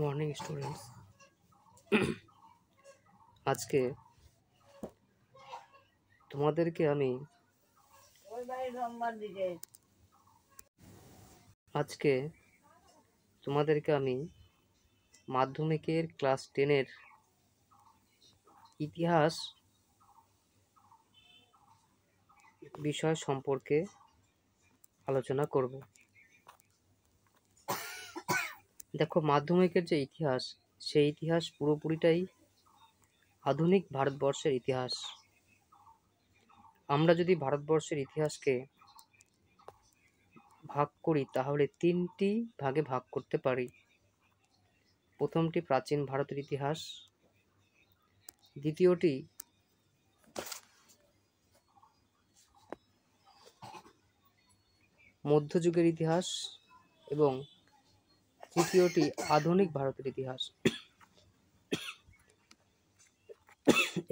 Morning students. আজকে তোমাদেরকে আমি মাধ্যমিকের ক্লাস 10-এর ইতিহাস বিষয় সম্পর্কে আলোচনা করব। দেখো, মাধ্যমিকের যে ইতিহাস, সেই ইতিহাস পুরোপুরিটাই আধুনিক ভারতবর্ষের ইতিহাস। আমরা যদি ভারতবর্ষের ইতিহাসকে ভাগ করি তাহলে 3টি ভাগে ভাগ করতে পারি। প্রথমটি প্রাচীন ভারতের ইতিহাস, দ্বিতীয়টি মধ্যযুগের ইতিহাস এবং তৃতীয়টি আধুনিক ভারতের ইতিহাস।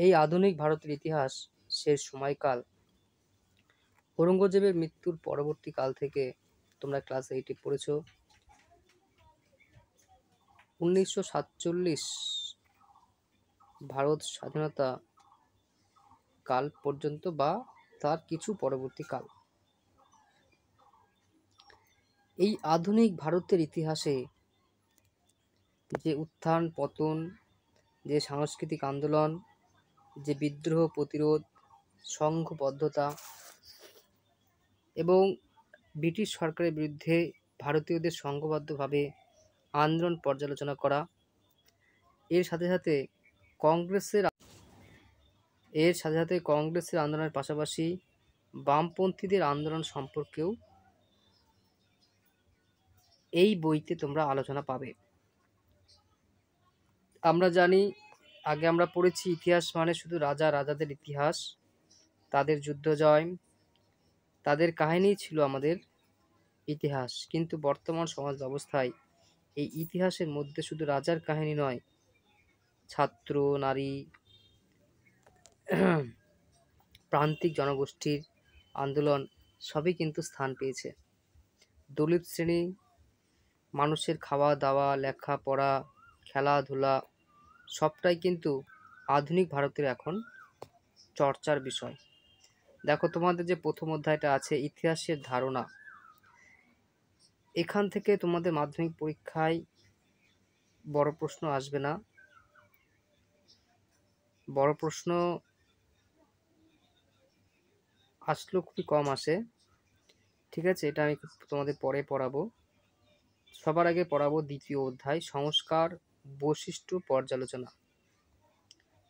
এই আধুনিক ভারতের ইতিহাস শেষ সময়কাল ঔরঙ্গজেবের মৃত্যুর পরবর্তী কাল থেকে, তোমরা ক্লাস 8-এ পড়েছ, 1947 ভারত স্বাধীনতা কাল পর্যন্ত বা তার কিছু পরবর্তী কাল। এই আধুনিক ভারতের ইতিহাসে যে উত্থান পতন, যে সাংস্কৃতিক আন্দোলন, যে বিদ্রোহ প্রতিরোধ, সংঘবদ্ধতা এবং ব্রিটিশ সরকারের বিরুদ্ধে ভারতীয়দের সংঘবদ্ধভাবে আন্দোলন পর্যালোচনা করা, এর সাথে সাথে কংগ্রেসের আন্দোলনের পাশাপাশি বামপন্থীদের আন্দোলন সম্পর্কেও এই বইতে তোমরা আলোচনা পাবে। আমরা জানি, আগে আমরা পড়েছি, ইতিহাস মানে শুধু রাজাদের ইতিহাস, তাদের যুদ্ধ জয়, তাদের কাহিনী ছিল আমাদের ইতিহাস। কিন্তু বর্তমান সমাজ ব্যবস্থায় এই ইতিহাসের মধ্যে শুধু রাজার কাহিনী নয়, ছাত্র, নারী, প্রান্তিক জনগোষ্ঠীর আন্দোলন সবই কিন্তু স্থান পেয়েছে। দলিত শ্রেণী মানুষের খাওয়া দাওয়া, লেখাপড়া, খেলাধুলা সবটাই কিন্তু আধুনিক ভারতের এখন চর্চার বিষয়। দেখো, তোমাদের যে প্রথম অধ্যায়টা আছে ইতিহাসের ধারণা, এখান থেকে তোমাদের মাধ্যমিক পরীক্ষায় বড় প্রশ্ন আসবে না। বড় প্রশ্ন আসলেও খুবই কম আসে, ঠিক আছে? এটা আমি তোমাদের পরে পড়াবো। সবার আগে পড়াবো দ্বিতীয় অধ্যায়, সংস্কার বৈশিষ্ট্য পর্যালোচনা।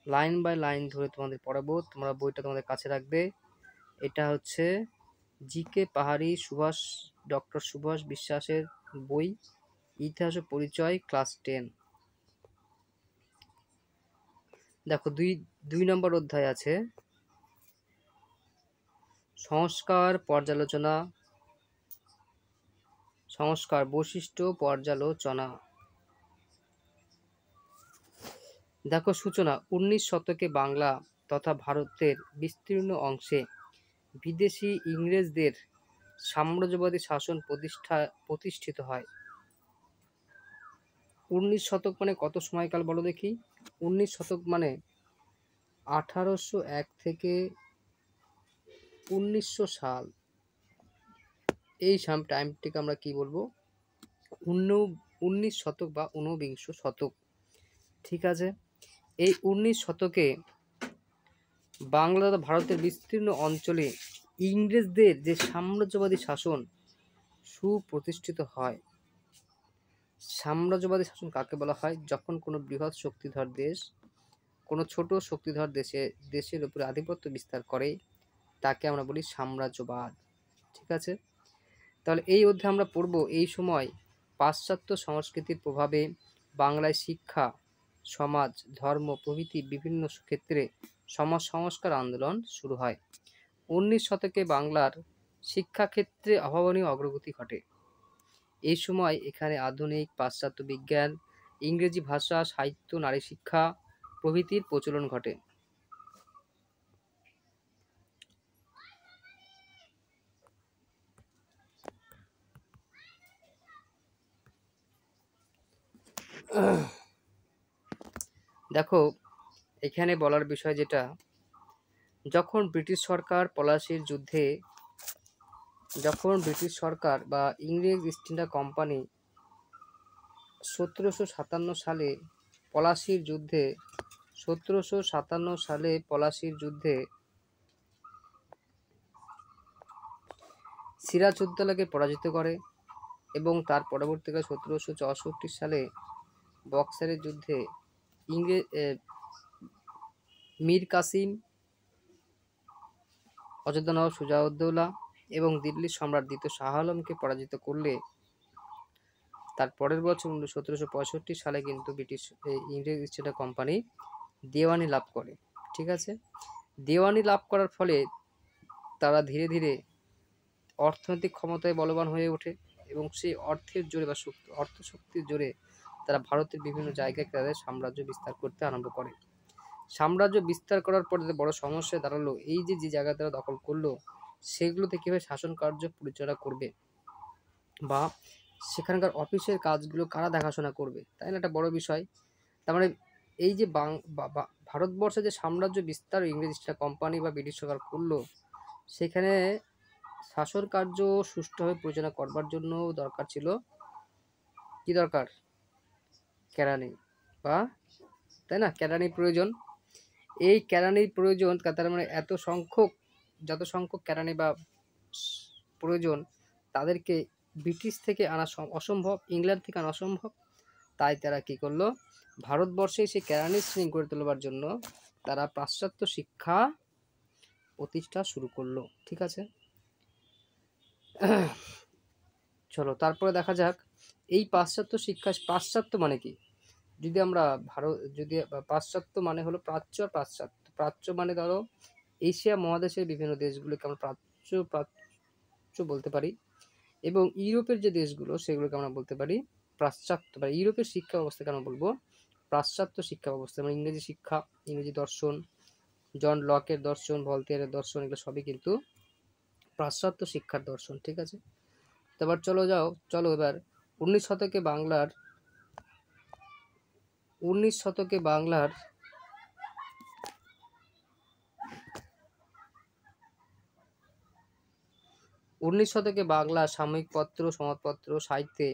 লাইন বাই লাইন ধরে তোমাদের পড়াবো। তোমরা বইটা তোমাদের কাছে রাখবে। এটা হচ্ছে জি.কে. পাহাড়ি, ডক্টর সুভাষ বিশ্বাসের বই, ইতিহাস ও পরিচয়, ক্লাস 10। দেখো, দুই নম্বর অধ্যায় আছে সংস্কার পর্যালোচনা, সংস্কার বৈশিষ্ট্য পর্যালোচনা। দেখো, সূচনা 19 শতকে বাংলা তথা ভারতের বিস্তীর্ণ অংশে বিদেশি ইংরেজদের সাম্রাজ্যবাদী শাসন প্রতিষ্ঠিত হয়। 19 শতক মানে কত সময়কাল বলো দেখি? 19 শতক মানে 1801 থেকে 1900 সাল। এই টাইমটিকে আমরা কি বলবো? 19 শতক বা ঊনবিংশ শতক, ঠিক আছে? এই 19 শতকে বাংলা তথা ভারতের বিস্তীর্ণ অঞ্চলে ইংরেজদের যে সাম্রাজ্যবাদী শাসন সুপ্রতিষ্ঠিত হয়। সাম্রাজ্যবাদী শাসন কাকে বলা হয়? যখন কোনো বৃহৎ শক্তিধর দেশ কোনো ছোট শক্তিধর দেশের উপরে আধিপত্য বিস্তার করে, তাকে আমরা বলি সাম্রাজ্যবাদ, ঠিক আছে? তাহলে এই অধ্যায়ে আমরা পড়ব এই সময় পাশ্চাত্য সংস্কৃতির প্রভাবে বাংলায় শিক্ষা, সমাজ, ধর্ম প্রভৃতি বিভিন্ন ক্ষেত্রে সমাজ সংস্কার আন্দোলন শুরু হয়। 19 শতকে বাংলার শিক্ষাক্ষেত্রে অভাবনীয় অগ্রগতি ঘটে। এই সময় এখানে আধুনিক পাশ্চাত্য বিজ্ঞান, ইংরেজি ভাষা, সাহিত্য, নারী শিক্ষা প্রভৃতির প্রচলন ঘটে। দেখো এখানে বলার বিষয় যেটা, যখন ব্রিটিশ সরকার বা ইংরেজ ইস্ট ইন্ডিয়া কোম্পানি 1757 সালে পলাশির যুদ্ধে সিরাজউদ্দৌলাকে পরাজিত করে এবং তার পরবর্তীকালে 1764 সালে বক্সারের যুদ্ধে মীর কাসিম, অযোধ্যা নবাব সুজাউদ্দৌলা এবং দিল্লির সম্রাট দ্বিতীয় শাহ আলমকে পরাজিত করলে তার পরের বছর 1765 সালে কিন্তু ইংরেজ ইস্ট ইন্ডিয়া কোম্পানি দেওয়ানি লাভ করে। ঠিক আছে, দেওয়ানি লাভ করার ফলে তারা ধীরে ধীরে অর্থনৈতিক ক্ষমতায় বলবান হয়ে ওঠে এবং সেই অর্থের জোরে বা অর্থশক্তির জোরে তারা ভারতের বিভিন্ন জায়গায় তাদের সাম্রাজ্য বিস্তার করতে আরম্ভ করে। সাম্রাজ্য বিস্তার করার পর তাদের বড় সমস্যা দাঁড়ালো এই যে জায়গা তারা দখল করলো সেগুলোতে কীভাবে শাসন কার্য পরিচালনা করবে বা সেখানকার অফিসের কাজগুলো কারা দেখাশোনা করবে, তাই না? একটা বড় বিষয়। তার মানে এই যে ভারতবর্ষে যে সাম্রাজ্য বিস্তার ইংরেজ ইস্ট ইন্ডিয়া কোম্পানি বা ব্রিটিশ সরকার করলো, সেখানে শাসন কার্য সুষ্ঠুভাবে পরিচালনা করবার জন্য দরকার ছিল কি দরকার? কেরানি বা, তাই না, কেরানির প্রয়োজন। এই কেরানির প্রয়োজন, তার মানে যত সংখ্যক কেরানি বা প্রয়োজন তাদেরকে ব্রিটিশ থেকে আনা অসম্ভব, ইংল্যান্ড থেকে আনা অসম্ভব। তাই তারা কি করলো, ভারতবর্ষে সেই কেরানি শ্রেণী গড়ে তোলবার জন্য তারা পাশ্চাত্য শিক্ষা প্রতিষ্ঠা শুরু করলো। ঠিক আছে, চলো তারপরে দেখা যাক এই পাশ্চাত্য শিক্ষা। পাশ্চাত্য মানে কি? যদি আমরা পাশ্চাত্য মানে হলো প্রাচ্য আর পাশ্চাত্য। প্রাচ্য মানে ধরো এশিয়া মহাদেশের বিভিন্ন দেশগুলোকে আমরা প্রাচ্য বলতে পারি এবং ইউরোপের যে দেশগুলো সেগুলোকে আমরা বলতে পারি পাশ্চাত্য। বা ইউরোপের শিক্ষা ব্যবস্থাকে আমরা বলবো পাশ্চাত্য শিক্ষা ব্যবস্থা। মানে ইংরেজি শিক্ষা, ইংরেজি দর্শন, জন লকের দর্শন, ভলতেয়ারের দর্শন, এগুলো সবই কিন্তু পাশ্চাত্য শিক্ষার দর্শন। ঠিক আছে, এবার চলো এবার 19 শতকে বাংলার 19 শতকে বাংলা সাময়িক পত্র, সংবাদপত্র, সাহিত্যে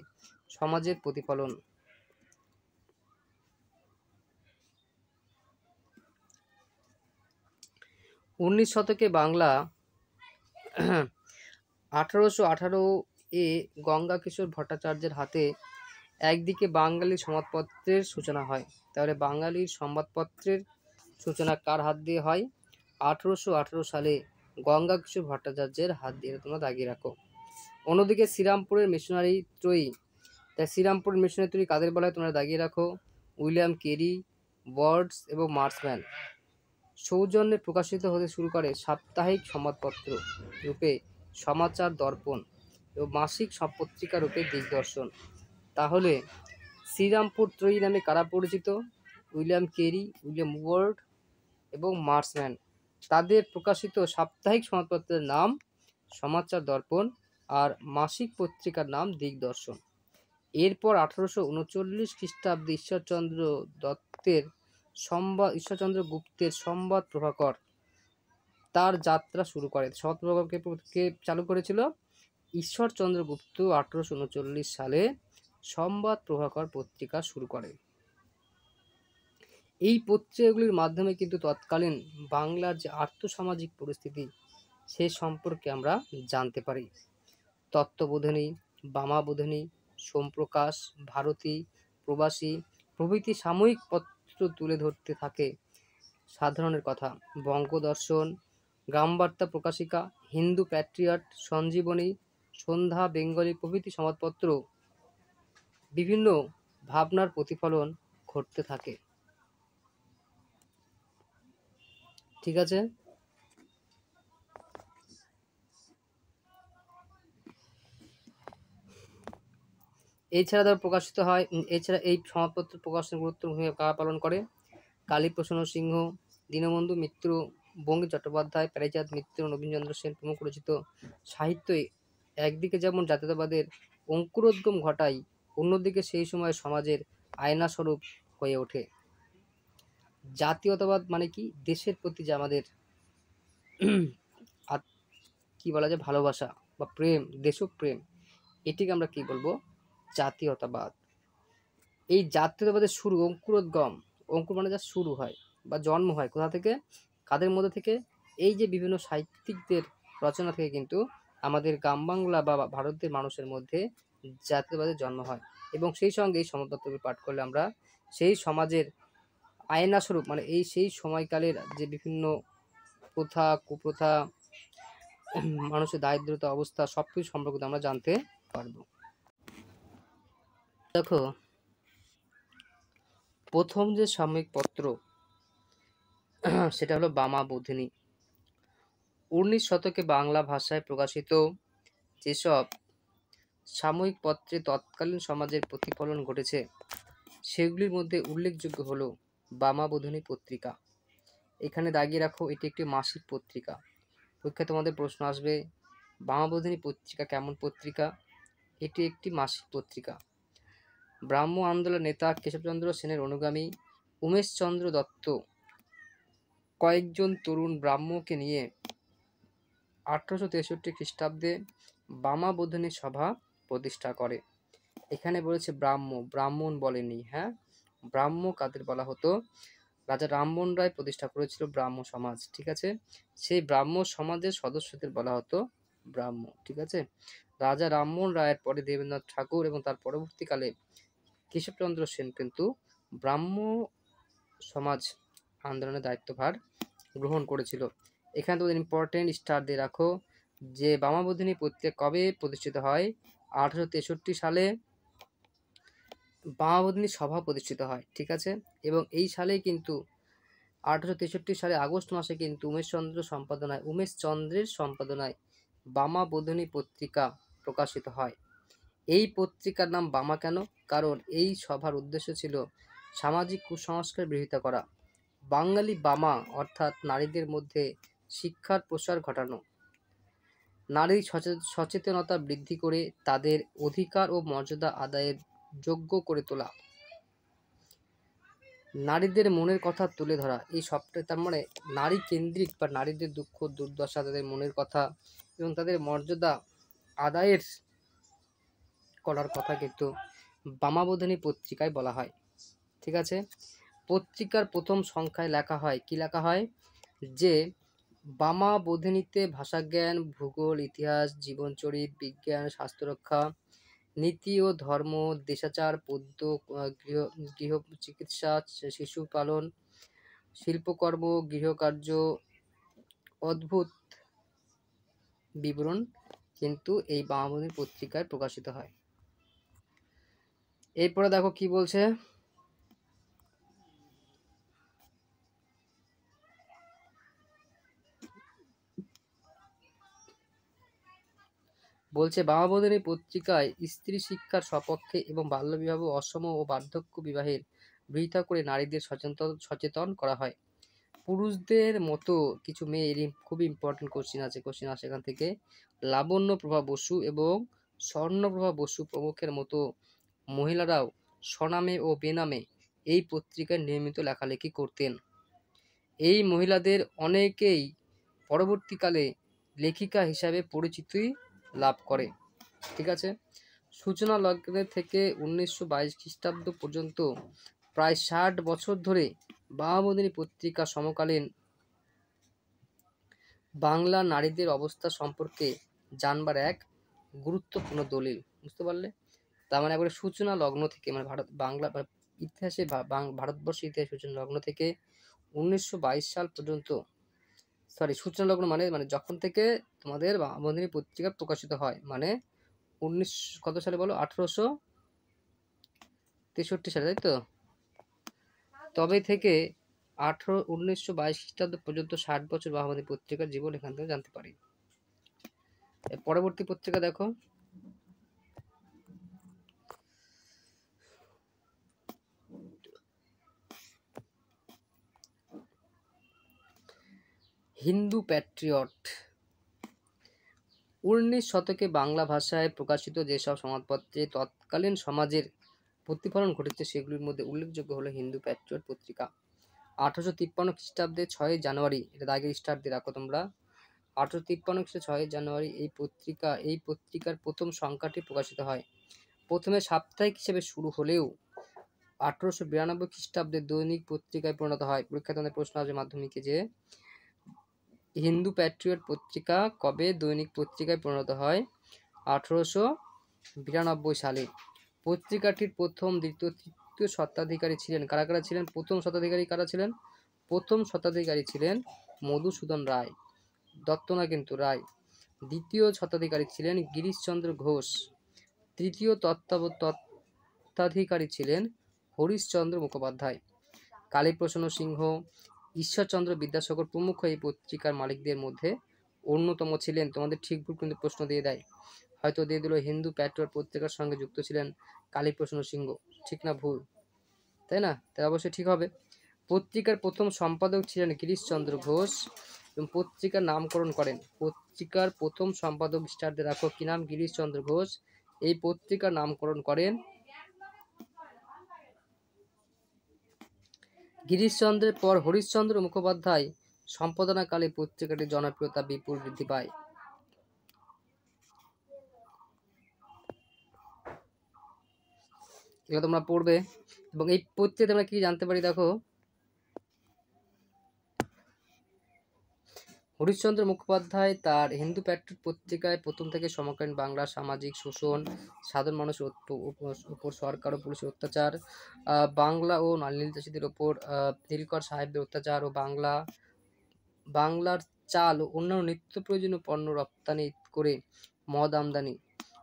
সমাজের প্রতিফলন। 19 শতকে বাংলা 1818 গঙ্গা কিশোর ভট্টাচার্যের হাতে একদিকে বাঙালি সংবাদপত্রের সূচনা হয়। তাহলে বাঙালির সংবাদপত্রের সূচনা কার হাত দিয়ে হয়? 1818 সালে গঙ্গা কিশোর ভট্টাচার্যের হাত দিয়ে, তোমরা দাগিয়ে রাখো। অন্যদিকে শ্রীরামপুরের মিশনারি ত্রয়ী, তাই শ্রীরামপুরের মিশনারি ত্রয়ী কাদের বলা হয়? তোমরা দাগিয়ে রাখো। উইলিয়াম কেরি, ওয়ার্ডস এবং মার্সম্যান সৌজন্যে প্রকাশিত হতে শুরু করে সাপ্তাহিক সংবাদপত্র রূপে সমাচার দর্পণ এবং মাসিক পত্রিকা রূপে দিগদর্শন। তাহলে শ্রীরামপুর ত্রয়ী নামে কারা পরিচিত? উইলিয়াম কেরি, উইলিয়াম ওয়ার্ড এবং মার্সম্যান। তাদের প্রকাশিত সাপ্তাহিক সংবাদপত্রের নাম সমাচার দর্পণ আর মাসিক পত্রিকার নাম দিগদর্শন। এরপর 1839 খ্রিস্টাব্দে ঈশ্বরচন্দ্র গুপ্তের সংবাদ প্রভাকর তার যাত্রা শুরু করে। সংবাদ প্রভাকরকে চালু করেছিল ঈশ্বরচন্দ্র গুপ্ত। 1839 সালে সংবাদ প্রভাকর পত্রিকা শুরু করে। এই পত্রিকাগুলির মাধ্যমে কিন্তু তৎকালীন বাংলার যে আর্থসামাজিক পরিস্থিতি সে সম্পর্কে আমরা জানতে পারি। তত্ত্ববোধিনী, বামাবোধিনী, সোমপ্রকাশ, ভারতী, প্রবাসী প্রভৃতি সাময়িক পত্র তুলে ধরতে থাকে সাধারণের কথা। বঙ্গদর্শন, গ্রামবার্তা প্রকাশিকা, হিন্দু প্যাট্রিয়ট, সঞ্জীবনী, সন্ধ্যা, বেঙ্গলি প্রভৃতি সংবাদপত্র বিভিন্ন ভাবনার প্রতিফলন ঘটতে থাকে। ঠিক আছে, এছাড়া ধর প্রকাশিত হয়, এছাড়া এই সংবাদপত্র প্রকাশনের গুরুত্বপূর্ণ ভূমিকা কারা পালন করে? কালীপ্রসন্ন সিংহ, দীনবন্ধু মিত্র, বঙ্কিম চট্টোপাধ্যায়, প্যারীচাঁদ মিত্র, নবীনচন্দ্র সেন প্রমুখ রচিত সাহিত্য একদিকে যেমন জাতীয়তাবাদের অঙ্কুরোদ্গম ঘটায়, অন্যদিকে সেই সময় সমাজের আয়নাস্বরূপ হয়ে ওঠে। জাতীয়তাবাদ মানে কি? দেশের প্রতি যে আমাদের কি বলা যায়, ভালোবাসা বা প্রেম, দেশপ্রেম, এটিকে আমরা কি বলবো? জাতীয়তাবাদ। এই জাতীয়তাবাদের শুরু, অঙ্কুরোদ্গম, অঙ্কুর মানে যা শুরু হয় বা জন্ম হয় কোথা থেকে, কাদের মধ্যে থেকে? এই যে বিভিন্ন সাহিত্যিকদের রচনা থেকে কিন্তু আমাদের গ্রাম বাংলা বা ভারতের মানুষের মধ্যে জাতীয়তাবাদের জন্ম হয়। এবং সেই সঙ্গে এই সমাজতত্ত্বকে পাঠ করলে আমরা সেই সমাজের আয়নাস্বরূপ মানে এই সেই সময়কালের যে বিভিন্ন প্রথা, কুপ্রথা, মানুষের দারিদ্রতা অবস্থা সব কিছু সম্পর্কে আমরা জানতে পারবো। দেখো, প্রথম যে সাময়িক পত্র সেটা হলো বামাবোধিনী। 19 শতকে বাংলা ভাষায় প্রকাশিত যেসব সাময়িক পত্রে তৎকালীন সমাজের প্রতিফলন ঘটেছে সেগুলির মধ্যে উল্লেখযোগ্য হলো বামাবোধিনী পত্রিকা। এখানে দাগিয়ে রাখো, এটি একটি মাসিক পত্রিকা। পরীক্ষায় তোমাদের প্রশ্ন আসবে, বামাবোধিনী পত্রিকা কেমন পত্রিকা? এটি একটি মাসিক পত্রিকা। ব্রাহ্ম আন্দোলন নেতা কেশবচন্দ্র সেনের অনুগামী উমেশচন্দ্র দত্ত কয়েকজন তরুণ ব্রাহ্মকে নিয়ে 1863 খ্রিস্টাব্দে বামাবোধিনী সভা প্রতিষ্ঠা করে। এখানে বলেছে ব্রাহ্মণ বলেনি, হ্যাঁ? ব্রাহ্ম কাদের বলা হতো? রাজা রামমোহন রায় প্রতিষ্ঠা করেছিল ব্রাহ্ম সমাজ, ঠিক আছে? সেই ব্রাহ্ম সমাজের সদস্যদের বলা হতো ব্রাহ্ম, ঠিক আছে? রাজা রামমোহন রায়ের পরে দেবেন্দ্রনাথ ঠাকুর এবং তার পরবর্তীকালে কেশবচন্দ্র সেন কিন্তু ব্রাহ্ম সমাজ আন্দোলনের দায়িত্বভার গ্রহণ করেছিল। এখানে তোমাদের ইম্পর্টেন্ট স্টার দিয়ে রাখো যে বামাবোধিনী পত্রিকা কবে প্রতিষ্ঠিত হয়? 1863 সালে বামাবোধিনী সভা প্রতিষ্ঠিত হয়, ঠিক আছে? এবং এই সালেই কিন্তু 1863 সালে আগস্ট মাসে কিন্তু উমেশচন্দ্রের সম্পাদনায় বামাবোধিনী পত্রিকা প্রকাশিত হয়। এই পত্রিকার নাম বামা কেন? কারণ এই সভার উদ্দেশ্য ছিল সামাজিক কুসংস্কার বিরোধিতা করা, বাঙালি বামা অর্থাৎ নারীদের মধ্যে শিক্ষার প্রসার ঘটানো, নারী সচেতনতা বৃদ্ধি করে তাদের অধিকার ও মর্যাদা আদায়ের যোগ্য করে তোলা, নারীদের মনের কথা তুলে ধরা। এই সবটাই তার মানে নারী কেন্দ্রিক বা নারীদের দুঃখ দুর্দশা, তাদের মনের কথা এবং তাদের মর্যাদা আদায়ের করার কথা কিন্তু বামাবোধিনী পত্রিকায় বলা হয়, ঠিক আছে? পত্রিকার প্রথম সংখ্যায় লেখা হয়, কি লেখা হয়? যে বামাবোধিনীতে ভাষাজ্ঞান, ভূগোল, ইতিহাস, জীবনচরিত, বিজ্ঞান, স্বাস্থ্যরক্ষা, নীতি ও ধর্ম, দেশাচার, পদ্য, গৃহ চিকিৎসা, শিশু পালন, শিল্পকর্ম, গৃহকার্য, অদ্ভুত বিবরণ কিন্তু এই বামাবোধিনী পত্রিকায় প্রকাশিত হয়। এরপরে দেখো কি বলছে, বলছে বামাবোধিনী পত্রিকায় স্ত্রী শিক্ষার সপক্ষে এবং বাল্যবিবাহ, অসম ও বার্ধক্য বিবাহের বিরোধিতা করে নারীদের সচেতন করা হয়। পুরুষদের মতো কিছু মেয়ের খুবই ইম্পর্টেন্ট কোশ্চিন আসে এখান থেকে। লাবণ্যপ্রভা বসু এবং স্বর্ণপ্রভা বসু প্রমুখের মতো মহিলারাও স্বনামে ও বেনামে এই পত্রিকায় নিয়মিত লেখালেখি করতেন। এই মহিলাদের অনেকেই পরবর্তীকালে লেখিকা হিসাবে পরিচিতি লাভ করে, ঠিক আছে? সূচনা লগ্নে থেকে 1922 খ্রিস্টাব্দ পর্যন্ত প্রায় 60 বছর ধরে বামাবোধিনী পত্রিকা সমকালীন বাংলা নারীদের অবস্থা সম্পর্কে জানবার এক গুরুত্বপূর্ণ দলিল, বুঝতে পারলে? তার মানে একবারে সূচনা লগ্ন থেকে মানে ইতিহাসে ভারতবর্ষের ইতিহাস সূচনা লগ্ন থেকে 1922 সাল পর্যন্ত, সূচনা লগ্ন মানে যখন থেকে তোমাদের বামাবোধিনী পত্রিকা প্রকাশিত হয়, মানে 19 কত সালে বলো? 1863 সালে, তাই তো? তবে থেকে 1922 খ্রিস্টাব্দ পর্যন্ত 60 বছর বামাবোধিনী পত্রিকার জীবন এখান থেকে জানতে পারি। পরবর্তী পত্রিকা দেখো, হিন্দু প্যাট্রিয়ট। 19 শতকে বাংলা ভাষায় প্রকাশিত যেসব সংবাদপত্রে তৎকালীন সমাজের প্রতিফলন ঘটেছে সেগুলির মধ্যে উল্লেখযোগ্য হলো হিন্দু প্যাট্রিয়ট পত্রিকা। 1853 খ্রিস্টাব্দে 6 জানুয়ারি, এটা দাগের স্টার দিয়ে রাখো তোমরা, 1853 খ্রিস্টাব্দে 6 জানুয়ারি এই পত্রিকার প্রথম সংখ্যাটি প্রকাশিত হয়। প্রথমে সাপ্তাহিক হিসেবে শুরু হলেও 1892 খ্রিস্টাব্দে দৈনিক পত্রিকায় পরিণত হয়। পরীক্ষায় তোমাদের প্রশ্ন আসবে মাধ্যমিকে যে হিন্দু প্যাট্রিয়ট পত্রিকা কবে দৈনিক পত্রিকায় পরিণত হয়? 1892 সালে। পত্রিকাটির প্রথম, দ্বিতীয়, তৃতীয় স্বত্বাধিকারী ছিলেন কারা কারা ছিলেন? প্রথম স্বত্বাধিকারী কারা ছিলেন? প্রথম স্বত্বাধিকারী ছিলেন মধুসূদন রায়, দত্ত না কিন্তু, রায়। দ্বিতীয় স্বত্বাধিকারী ছিলেন গিরিশচন্দ্র ঘোষ। তৃতীয় স্বত্বাধিকারী ছিলেন হরিশচন্দ্র মুখোপাধ্যায়। কালীপ্রসন্ন সিংহ, ঈশ্বরচন্দ্র বিদ্যাসাগর প্রমুখ এই পত্রিকার মালিকদের মধ্যে অন্যতম ছিলেন। তোমাদের ঠিক ভুল কিন্তু প্রশ্ন দিয়ে দেয়, হয়তো দিয়ে দিল হিন্দু প্যাট্রিয়ট পত্রিকার সঙ্গে যুক্ত ছিলেন কালীপ্রসন্ন সিংহ, ঠিক না ভুল? তাই না? তাই অবশ্যই ঠিক হবে। পত্রিকার প্রথম সম্পাদক ছিলেন গিরিশচন্দ্র ঘোষ এবং পত্রিকার নামকরণ করেন। পত্রিকার প্রথম সম্পাদক স্টারদের রাখো কি নাম? গিরিশচন্দ্র ঘোষ। এই পত্রিকার নামকরণ করেন গিরিশচন্দ্রের পর হরিশচন্দ্র মুখোপাধ্যায় সম্পাদনাকালে পত্রিকাটির জনপ্রিয়তা বিপুল বৃদ্ধি পায়। এগুলো তোমরা পড়বে এবং এই পত্রিকা তোমরা কি জানতে পারি দেখো, হরিশচন্দ্র মুখোপাধ্যায় তার হিন্দু প্যাট্রিয়ট পত্রিকায় প্রথম থেকে সমকালীন বাংলার সামাজিক শোষণ, সাধারণ মানুষের উপর সরকার ও পুলিশের অত্যাচার, বাংলা ও নীল চাষীদের ওপর নীলকর সাহেবদের অত্যাচার ও বাংলার চাল ও অন্যান্য নিত্য প্রয়োজনীয় পণ্য রপ্তানি করে মদ আমদানি,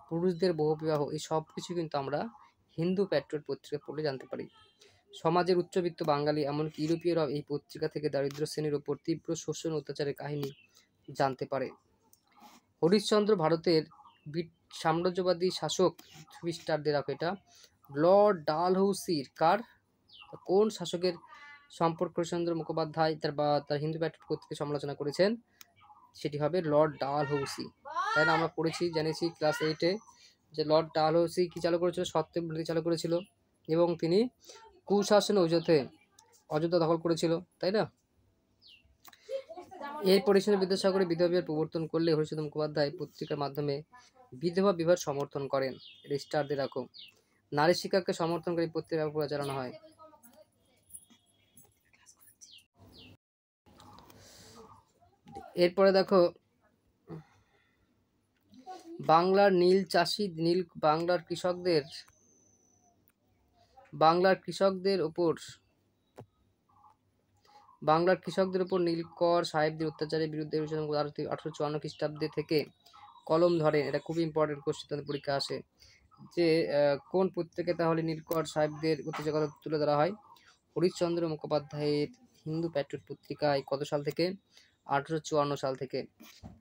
পুরুষদের বহুবিবাহ, এই সব কিছু কিন্তু আমরা হিন্দু প্যাট্রিয়ট পত্রিকা পড়লে জানতে পারি। সমাজের উচ্চবিত্ত বাঙালি এমনকি ইউরোপীয়রাও এই পত্রিকা থেকে দারিদ্র শ্রেণীর ওপর তীব্র শোষণ অত্যাচারের কাহিনী জানতে পারে। হরিশচন্দ্র ভারতের সাম্রাজ্যবাদী শাসক, খ্রিস্টাব্দে রাখো এটা, লর্ড ডালহৌসির কোন শাসকের সম্পর্ক হরিশচন্দ্র মুখোপাধ্যায় তার হিন্দু প্যাট্রিয়ট পত্রিকা সমালোচনা করেছেন? সেটি হবে লর্ড ডালহৌসি। তাই না? আমরা পড়েছি, জেনেছি ক্লাস 8-এ যে লর্ড ডালহৌসি কি চালু করেছিল? সত্যবিরোধী চালু করেছিল এবং তিনি কুশাসনে অযোধ্যা দখল করেছিল, তাই না? এর পরিসরে বিদ্যাসাগরের বিধবা বিবাহের প্রবর্তন করলে হরিশচন্দ্র মুখোপাধ্যায় পত্রিকার মাধ্যমে বিধবা বিবাহ সমর্থন করেন। স্টার দিয়ে রাখো। নারী শিক্ষাকে সমর্থন করে পত্রিকা চালানো হয়। এরপরে দেখো বাংলার কৃষকদের উপর নীলকর সাহেবদের অত্যাচারের বিরুদ্ধে 1854 খ্রিস্টাব্দে থেকে কলম ধরেন। এটা খুব ইম্পর্টেন্ট কোশ্চেন, তাদের পরীক্ষা আসে যে কোন পত্রিকায় তাহলে নীলকর সাহেবদের অত্যাচার কথা তুলে ধরা হয়? হরিশচন্দ্র মুখোপাধ্যায়ের হিন্দু প্যাট্রিয়ট পত্রিকায়। কত সাল থেকে? 1854 সাল থেকে।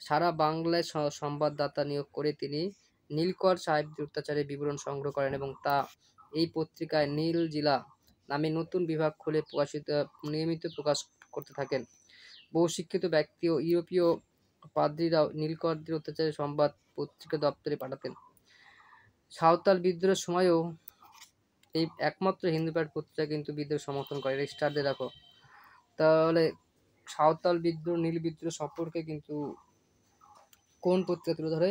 সারা বাংলায় সংবাদদাতা নিয়োগ করে তিনি নীলকর সাহেবদের অত্যাচারের বিবরণ সংগ্রহ করেন এবং তা এই পত্রিকায় নীল জিলা নামে নতুন বিভাগ খুলে নিয়মিত প্রকাশ করতে থাকেন। বহু শিক্ষিত ব্যক্তি ও ইউরোপীয় পাদ্রীরাও নীলকরদের অত্যাচারের সংবাদ পত্রিকা দপ্তরে পাঠাতেন। সাঁওতাল বিদ্রোহের সময়ও এই একমাত্র হিন্দু প্যাট্রিয়ট পত্রিকা কিন্তু বিদ্রোহ সমর্থন করে। স্টারদের রাখো। তাহলে সাঁওতাল বিদ্রোহ, নীল বিদ্রোহ সম্পর্কে কিন্তু কোন পত্রিকা তুলে ধরে?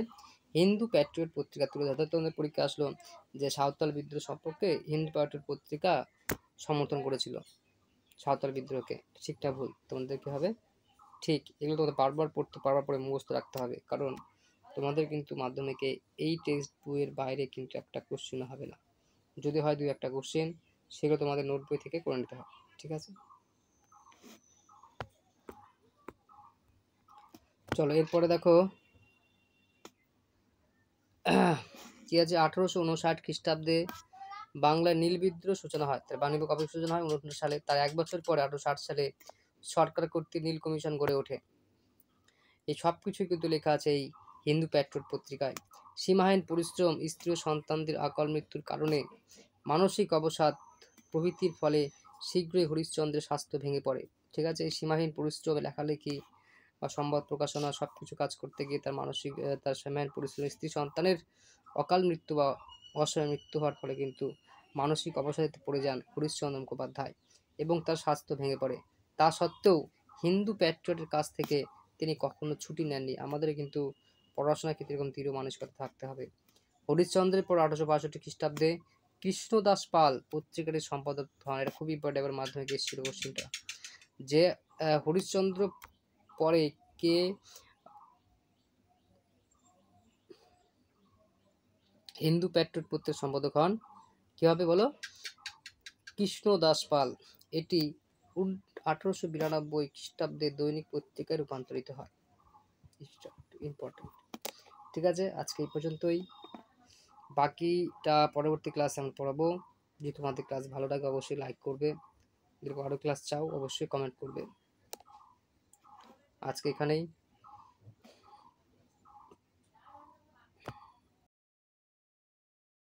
হিন্দু প্যাট্রিয়ট পত্রিকা তুলে ধরে। তোমাদের পরীক্ষা আসলো যে সাঁওতাল বিদ্রোহ সম্পর্কে হিন্দু প্যাট্রিয়ট পত্রিকা সমর্থন করেছিল সাঁওতাল বিদ্রোহকে। ঠিকঠাক ভুল তোমাদের কি হবে? ঠিক। এগুলো তোমাদের বারবার পড়তে, বারবার পরে মুখস্থ রাখতে হবে, কারণ তোমাদের কিন্তু মাধ্যমিকে এই টেক্সট বইয়ের বাইরে কিন্তু একটা কোশ্চেন হবে না। যদি হয় 2-1টা কোশ্চেন, সেগুলো তোমাদের নোট বই থেকে করে নিতে হবে। ঠিক আছে, চলো এরপরে দেখো কি আছে। 1859 খ্রিস্টাব্দে বাংলায় নীল বিদ্রোহ সূচনা হয়। তার বাণী কবে সূচনা হয়? 19 সালে। তার 1 বছর পরে 1860 সালে সরকার কর্তৃক নীল কমিশন গড়ে ওঠে। এই সব কিছুই কিন্তু লেখা আছে এই হিন্দু প্যাট্রিয়ট পত্রিকায়। সীমাহীন পরিশ্রম, স্ত্রী ও সন্তানদের অকাল মৃত্যুর কারণে মানসিক অবসাদ প্রভৃতির ফলে শীঘ্রই হরিশচন্দ্রের স্বাস্থ্য ভেঙে পড়ে। ঠিক আছে, এই সীমাহীন পরিশ্রম, লেখালেখি বা সংবাদ প্রকাশনা সব কিছু কাজ করতে গিয়ে তার সীমাহীন পরিশ্রম, স্ত্রী সন্তানের অকাল মৃত্যু বা অসময়ে মৃত্যু হওয়ার ফলে কিন্তু মানসিক অবসাদে পড়ে যান হরিশ্চন্দ্র মুখোপাধ্যায় এবং তার স্বাস্থ্য ভেঙে পড়ে। তা সত্ত্বেও হিন্দু প্যাট্রিয়টের কাছ থেকে তিনি কখনো ছুটি নেননি। আমাদের কিন্তু পড়াশোনার ক্ষেত্রে এরকম দৃঢ় মানসিকতা থাকতে হবে। হরিশ্চন্দ্রের পর 1862 খ্রিস্টাব্দে কৃষ্ণদাস পাল পত্রিকাটির সম্পাদক হন। এটা খুবই ইম্পর্টেন্ট, এবার মাধ্যমিকে এসেছিল কোশ্চেনটা, যে হরিশ্চন্দ্র পরে কে হিন্দু প্যাট্রিয়ট পত্রিকার সম্পাদক হন? কি হবে বলো? কৃষ্ণদাস পাল। এটি 1892 খ্রিস্টাব্দে দৈনিক পত্রিকায় রূপান্তরিত হয়। ইম্পর্টেন্ট। ঠিক আছে, আজকে এই পর্যন্তই। বাকিটা পরবর্তী ক্লাসে আমি পড়াবো। যদি তোমাদের ক্লাস ভালো লাগে অবশ্যই লাইক করবে, যদি আরও ক্লাস চাও অবশ্যই কমেন্ট করবে। আজকে এখানেই।